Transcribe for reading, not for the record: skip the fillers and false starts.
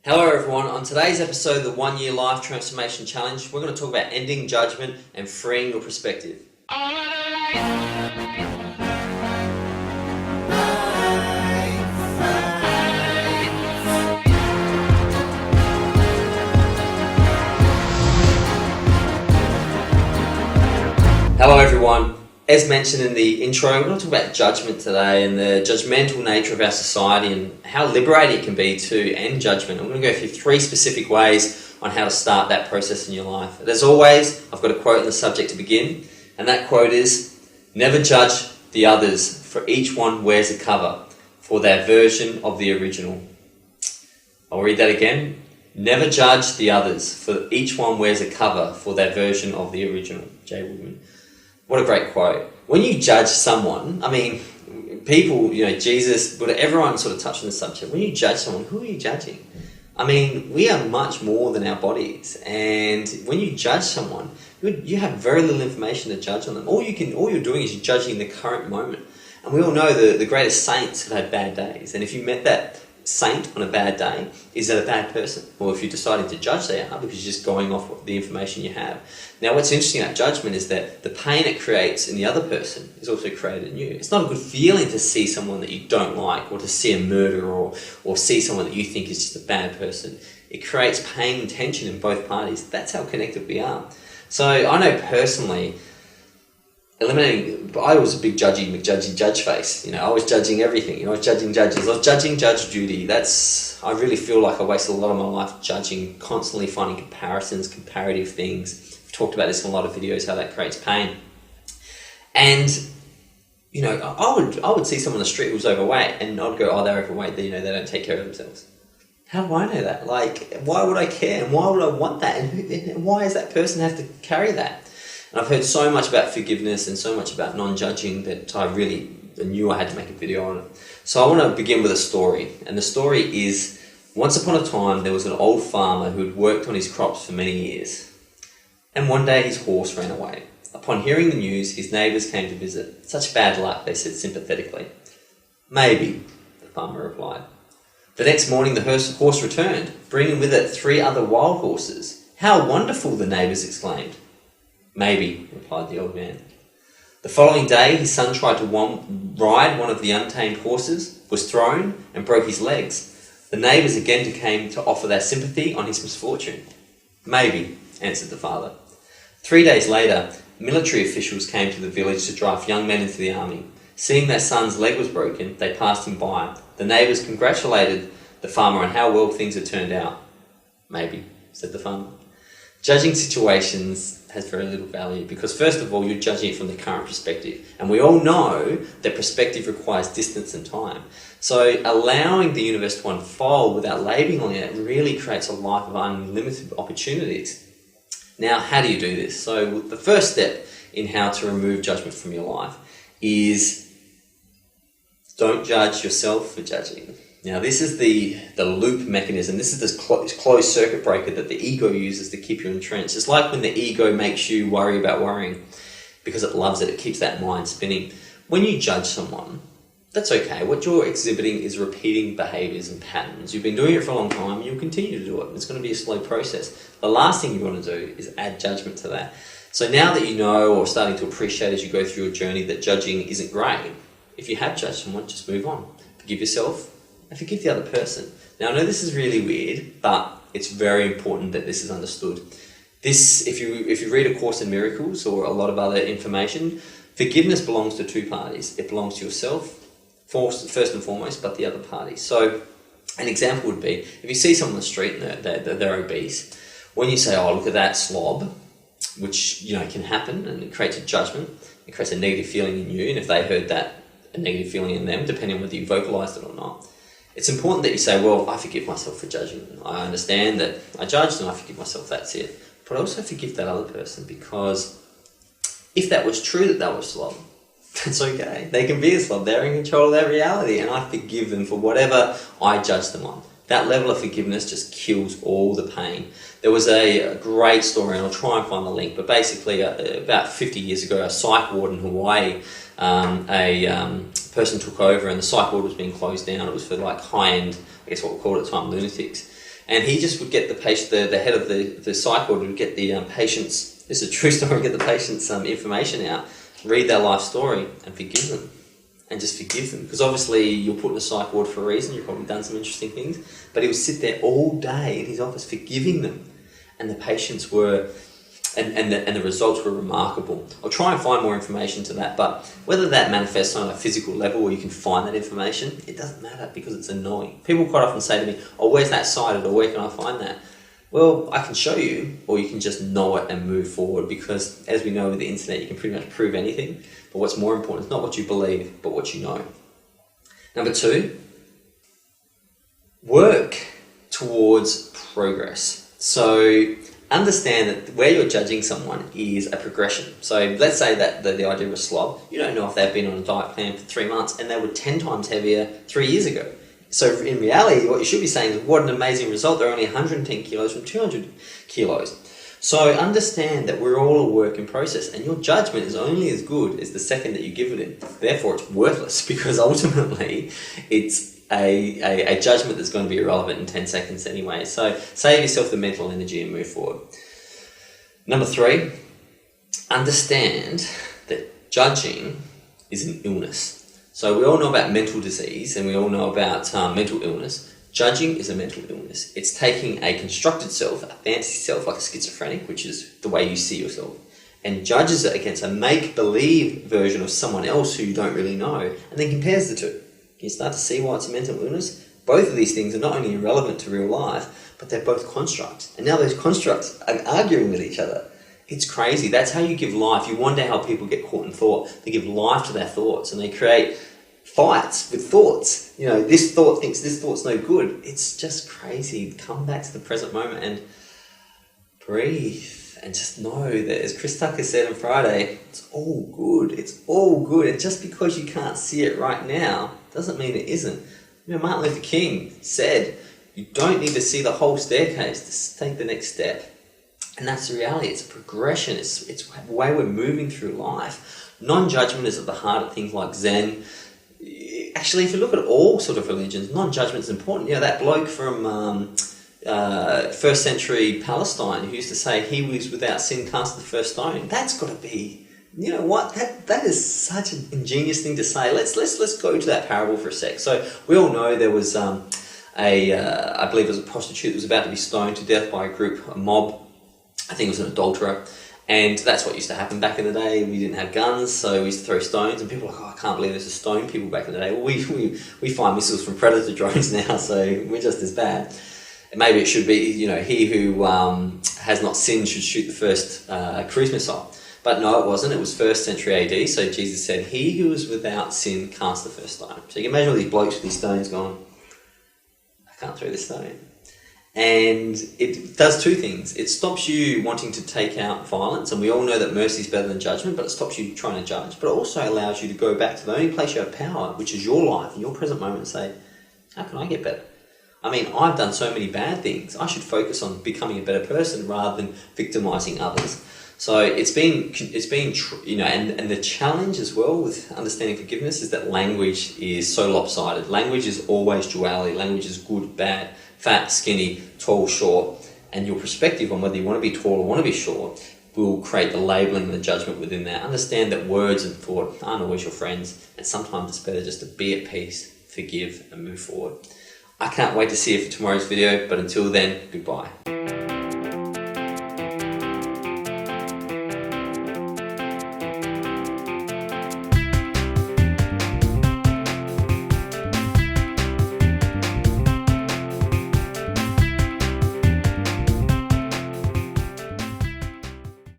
Hello everyone, on today's episode of the 1 Year Life Transformation Challenge, we're going to talk about ending judgment and freeing your perspective. Hello everyone. As mentioned in the intro, we're going to talk about judgment today and the judgmental nature of our society and how liberating it can be to end judgment. I'm going to go through 3 specific ways on how to start that process in your life. And as always, I've got a quote on the subject to begin, and that quote is, "Never judge the others, for each one wears a cover for their version of the original." I'll read that again. "Never judge the others, for each one wears a cover for their version of the original." Jay Woodman. What a great quote. When you judge someone, people, Jesus, but everyone sort of touched on the subject. When you judge someone, who are you judging? We are much more than our bodies. And when you judge someone, you have very little information to judge on them. All you're doing is you're judging the current moment. And we all know the greatest saints have had bad days. And if you met that saint on a bad day, is that a bad person? Or if you're deciding to judge, they are, because you're just going off the information you have. Now, what's interesting about judgment is that the pain it creates in the other person is also created in you. It's not a good feeling to see someone that you don't like, or to see a murderer, or see someone that you think is just a bad person. It creates pain and tension in both parties. That's how connected we are. So I know personally, I was a big judgy judge face. I was judging everything. I was judging judges. I was judging Judge Judy. I really feel like I wasted a lot of my life judging, constantly finding comparisons, comparative things. I've talked about this in a lot of videos, how that creates pain. And, I would see someone on the street who was overweight, and I'd go, oh, they're overweight, they don't take care of themselves. How do I know that? Why would I care? And why would I want that? And why does that person have to carry that? And I've heard so much about forgiveness and so much about non-judging that I really knew I had to make a video on it. So I want to begin with a story. And the story is, once upon a time, there was an old farmer who had worked on his crops for many years. And one day his horse ran away. Upon hearing the news, his neighbours came to visit. "Such bad luck," they said sympathetically. "Maybe," the farmer replied. The next morning the horse returned, bringing with it 3 other wild horses. "How wonderful," the neighbours exclaimed. "Maybe," replied the old man. The following day, his son tried to ride one of the untamed horses, was thrown, and broke his legs. The neighbours again came to offer their sympathy on his misfortune. "Maybe," answered the father. 3 days later, military officials came to the village to draft young men into the army. Seeing their son's leg was broken, they passed him by. The neighbours congratulated the farmer on how well things had turned out. "Maybe," said the farmer. Judging situations has very little value because, first of all, you're judging it from the current perspective. And we all know that perspective requires distance and time. So allowing the universe to unfold without labeling it really creates a life of unlimited opportunities. Now, how do you do this? So the first step in how to remove judgment from your life is don't judge yourself for judging. Now, this is the loop mechanism. This is this closed circuit breaker that the ego uses to keep you entrenched. It's like when the ego makes you worry about worrying because it loves it. It keeps that mind spinning. When you judge someone, that's okay. What you're exhibiting is repeating behaviours and patterns. You've been doing it for a long time, and you'll continue to do it. It's going to be a slow process. The last thing you want to do is add judgment to that. So now that you know, or starting to appreciate as you go through your journey, that judging isn't great, if you have judged someone, just move on. Forgive yourself and forgive the other person. Now, I know this is really weird, but it's very important that this is understood. This, if you read A Course in Miracles or a lot of other information, forgiveness belongs to 2 parties. It belongs to yourself, first and foremost, but the other party. So an example would be, if you see someone on the street and they're obese, when you say, "Oh, look at that slob," which can happen, and it creates a judgment, it creates a negative feeling in you, and if they heard that, a negative feeling in them, depending on whether you vocalised it or not, it's important that you say, "Well, I forgive myself for judging. I understand that I judged and I forgive myself, that's it. But I also forgive that other person, because if that was true that they were a slob, that's okay. They can be a slob. They're in control of their reality, and I forgive them for whatever I judged them on." That level of forgiveness just kills all the pain. There was a great story, and I'll try and find the link, but basically about 50 years ago, a psych ward in Hawaii, a person took over, and the psych ward was being closed down. It was for high-end, I guess what we called at the time, lunatics. And he just would get the patient, the head of the psych ward would get the patient's, this is a true story, get the patient's information out, read their life story and forgive them. And just forgive them. Because obviously you're put in a psych ward for a reason, you've probably done some interesting things, but he would sit there all day in his office forgiving them. And the patients were, and the results were remarkable. I'll try and find more information to that, but whether that manifests on a physical level or you can find that information, it doesn't matter because it's annoying. People quite often say to me, oh, where's that cited, or where can I find that? Well, I can show you, or you can just know it and move forward, because as we know with the internet, you can pretty much prove anything. But what's more important is not what you believe, but what you know. Number 2, work towards progress. So understand that where you're judging someone is a progression. So let's say that the idea of a slob, you don't know if they've been on a diet plan for 3 months and they were 10 times heavier 3 years ago. So in reality, what you should be saying is, what an amazing result. They're only 110 kilos from 200 kilos. So understand that we're all a work in process, and your judgment is only as good as the second that you give it in. Therefore, it's worthless, because ultimately it's a judgment that's going to be irrelevant in 10 seconds anyway. So save yourself the mental energy and move forward. Number 3, understand that judging is an illness. So we all know about mental disease, and we all know about mental illness. Judging is a mental illness. It's taking a constructed self, a fantasy self, like a schizophrenic, which is the way you see yourself, and judges it against a make-believe version of someone else who you don't really know, and then compares the two. Can you start to see why it's a mental illness? Both of these things are not only irrelevant to real life, but they're both constructs. And now those constructs are arguing with each other. It's crazy. That's how you give life. You wonder how people get caught in thought. They give life to their thoughts, and they create fights with thoughts. You know, this thought thinks this thought's no good. It's just crazy. Come back to the present moment and breathe, and just know that, as Chris Tucker said on Friday, it's all good. It's all good. And just because you can't see it right now doesn't mean it isn't. You know, Martin Luther King said, you don't need to see the whole staircase, just take the next step. And that's the reality. It's a progression. It's the way we're moving through life. Non-judgment is at the heart of things like Zen. Actually, if you look at all sort of religions, non-judgment is important. You know, that bloke from first century Palestine who used to say, he was without sin cast the first stone. That's got to be, you know what, that is such an ingenious thing to say. Let's go to that parable for a sec. So we all know there was I believe it was a prostitute that was about to be stoned to death by a mob. I think it was an adulterer. And that's what used to happen back in the day. We didn't have guns, so we used to throw stones, and people were like, oh, I can't believe there's a stone people back in the day. Well, we find missiles from Predator drones now, so we're just as bad. And maybe it should be, you know, he who has not sinned should shoot the first cruise missile. But no, it wasn't. It was 1st century AD, so Jesus said, he who is without sin cast the first stone. So you can imagine all these blokes with these stones going, I can't throw this stone. And it does 2 things. It stops you wanting to take out violence, and we all know that mercy is better than judgment, but it stops you trying to judge. But it also allows you to go back to the only place you have power, which is your life, in your present moment, and say, how can I get better? I mean, I've done so many bad things. I should focus on becoming a better person rather than victimizing others. So it's been, you know, and the challenge as well with understanding forgiveness is that language is so lopsided. Language is always duality. Language is good, bad, fat, skinny, tall, short, and your perspective on whether you want to be tall or want to be short will create the labeling and the judgment within that. Understand that words and thought aren't always your friends, and sometimes it's better just to be at peace, forgive, and move forward. I can't wait to see you for tomorrow's video, but until then, goodbye.